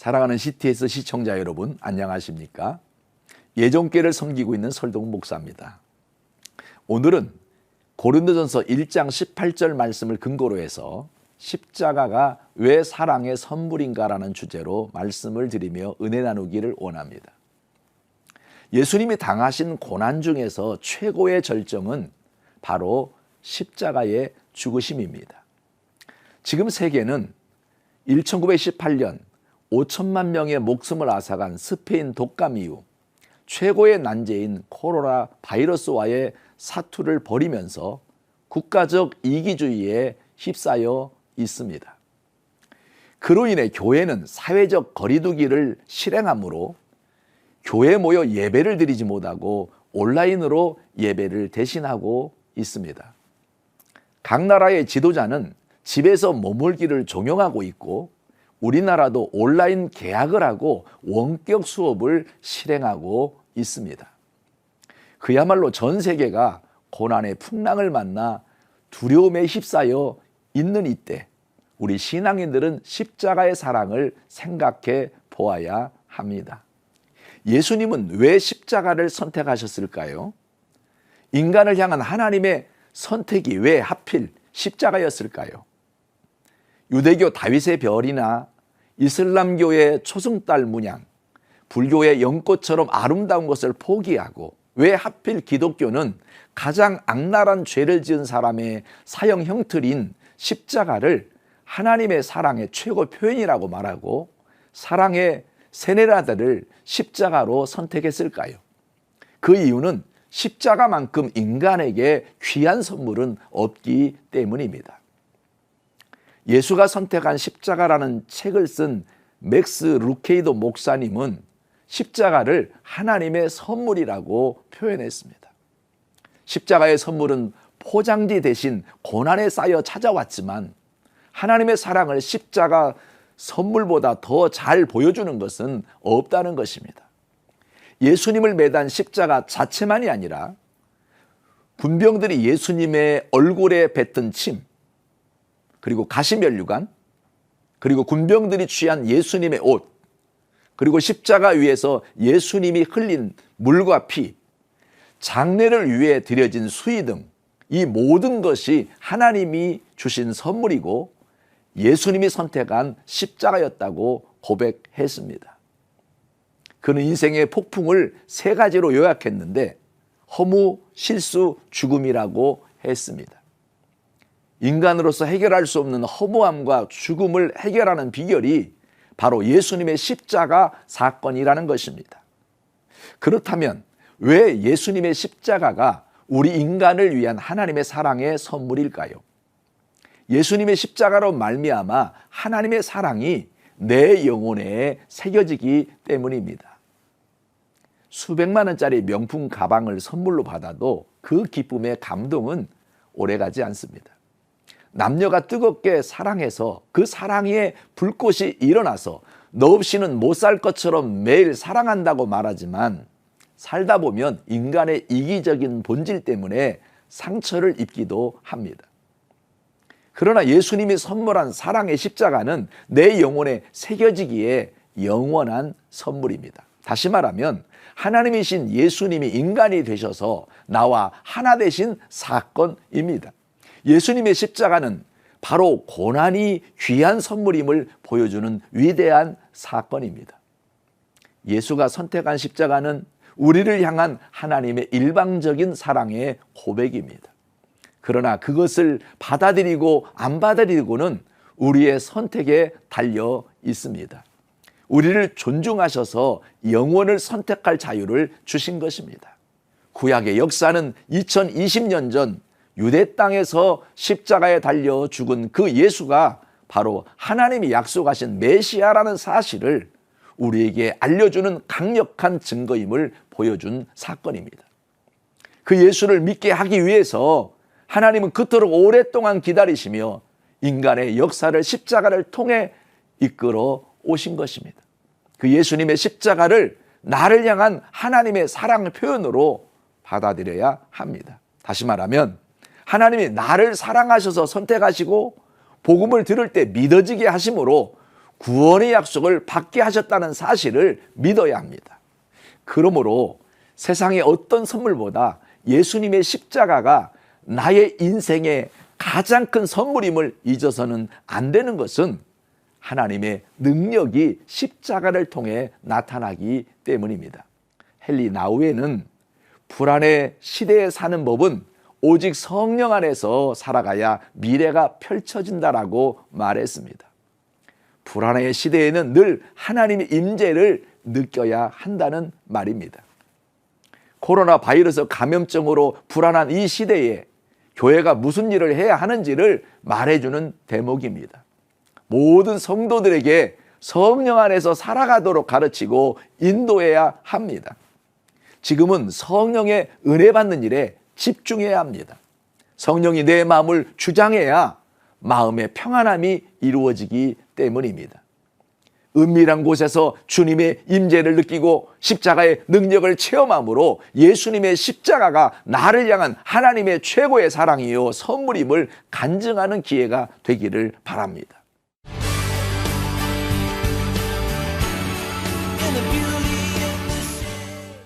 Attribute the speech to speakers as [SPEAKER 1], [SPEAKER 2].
[SPEAKER 1] 사랑하는 CTS 시청자 여러분, 안녕하십니까? 예정교회를 섬기고 있는 설동 목사입니다. 오늘은 고린도전서 1장 18절 말씀을 근거로 해서 십자가가 왜 사랑의 선물인가라는 주제로 말씀을 드리며 은혜 나누기를 원합니다. 예수님이 당하신 고난 중에서 최고의 절정은 바로 십자가의 죽으심입니다. 지금 세계는 1918년 5천만 명의 목숨을 앗아간 스페인 독감 이후 최고의 난제인 코로나 바이러스와의 사투를 벌이면서 국가적 이기주의에 휩싸여 있습니다. 그로 인해 교회는 사회적 거리두기를 실행하므로 교회에 모여 예배를 드리지 못하고 온라인으로 예배를 대신하고 있습니다. 각 나라의 지도자는 집에서 머물기를 종용하고 있고 우리나라도 온라인 개학을 하고 원격 수업을 실행하고 있습니다. 그야말로 전 세계가 고난의 풍랑을 만나 두려움에 휩싸여 있는 이때 우리 신앙인들은 십자가의 사랑을 생각해 보아야 합니다. 예수님은 왜 십자가를 선택하셨을까요? 인간을 향한 하나님의 선택이 왜 하필 십자가였을까요? 유대교 다윗의 별이나 이슬람교의 초승달 문양, 불교의 연꽃처럼 아름다운 것을 포기하고 왜 하필 기독교는 가장 악랄한 죄를 지은 사람의 사형 형틀인 십자가를 하나님의 사랑의 최고 표현이라고 말하고 사랑의 세례자들을 십자가로 선택했을까요? 그 이유는 십자가만큼 인간에게 귀한 선물은 없기 때문입니다. 예수가 선택한 십자가라는 책을 쓴 맥스 루케이도 목사님은 십자가를 하나님의 선물이라고 표현했습니다. 십자가의 선물은 포장지 대신 고난에 쌓여 찾아왔지만 하나님의 사랑을 십자가 선물보다 더 잘 보여주는 것은 없다는 것입니다. 예수님을 매단 십자가 자체만이 아니라 군병들이 예수님의 얼굴에 뱉은 침, 그리고 가시면류관, 그리고 군병들이 취한 예수님의 옷, 그리고 십자가 위에서 예수님이 흘린 물과 피, 장례를 위해 드려진 수의 등 이 모든 것이 하나님이 주신 선물이고 예수님이 선택한 십자가였다고 고백했습니다. 그는 인생의 폭풍을 세 가지로 요약했는데 허무, 실수, 죽음이라고 했습니다. 인간으로서 해결할 수 없는 허무함과 죽음을 해결하는 비결이 바로 예수님의 십자가 사건이라는 것입니다. 그렇다면 왜 예수님의 십자가가 우리 인간을 위한 하나님의 사랑의 선물일까요? 예수님의 십자가로 말미암아 하나님의 사랑이 내 영혼에 새겨지기 때문입니다. 수백만 원짜리 명품 가방을 선물로 받아도 그 기쁨의 감동은 오래가지 않습니다. 남녀가 뜨겁게 사랑해서 그 사랑의 불꽃이 일어나서 너 없이는 못 살 것처럼 매일 사랑한다고 말하지만 살다 보면 인간의 이기적인 본질 때문에 상처를 입기도 합니다. 그러나 예수님이 선물한 사랑의 십자가는 내 영혼에 새겨지기에 영원한 선물입니다. 다시 말하면 하나님이신 예수님이 인간이 되셔서 나와 하나 되신 사건입니다. 예수님의 십자가는 바로 고난이 귀한 선물임을 보여주는 위대한 사건입니다. 예수가 선택한 십자가는 우리를 향한 하나님의 일방적인 사랑의 고백입니다. 그러나 그것을 받아들이고 안 받아들이고는 우리의 선택에 달려 있습니다. 우리를 존중하셔서 영원을 선택할 자유를 주신 것입니다. 구약의 역사는 2020년 전 유대 땅에서 십자가에 달려 죽은 그 예수가 바로 하나님이 약속하신 메시아라는 사실을 우리에게 알려주는 강력한 증거임을 보여준 사건입니다. 그 예수를 믿게 하기 위해서 하나님은 그토록 오랫동안 기다리시며 인간의 역사를 십자가를 통해 이끌어 오신 것입니다. 그 예수님의 십자가를 나를 향한 하나님의 사랑의 표현으로 받아들여야 합니다. 다시 말하면 하나님이 나를 사랑하셔서 선택하시고 복음을 들을 때 믿어지게 하심으로 구원의 약속을 받게 하셨다는 사실을 믿어야 합니다. 그러므로 세상의 어떤 선물보다 예수님의 십자가가 나의 인생의 가장 큰 선물임을 잊어서는 안 되는 것은 하나님의 능력이 십자가를 통해 나타나기 때문입니다. 헨리 나우에는 불안의 시대에 사는 법은 오직 성령 안에서 살아가야 미래가 펼쳐진다라고 말했습니다. 불안의 시대에는 늘 하나님의 임재를 느껴야 한다는 말입니다. 코로나 바이러스 감염증으로 불안한 이 시대에 교회가 무슨 일을 해야 하는지를 말해주는 대목입니다. 모든 성도들에게 성령 안에서 살아가도록 가르치고 인도해야 합니다. 지금은 성령의 은혜 받는 일에 집중해야 합니다. 성령이 내 마음을 주장해야 마음의 평안함이 이루어지기 때문입니다. 은밀한 곳에서 주님의 임재를 느끼고 십자가의 능력을 체험함으로 예수님의 십자가가 나를 향한 하나님의 최고의 사랑이요 선물임을 간증하는 기회가 되기를 바랍니다.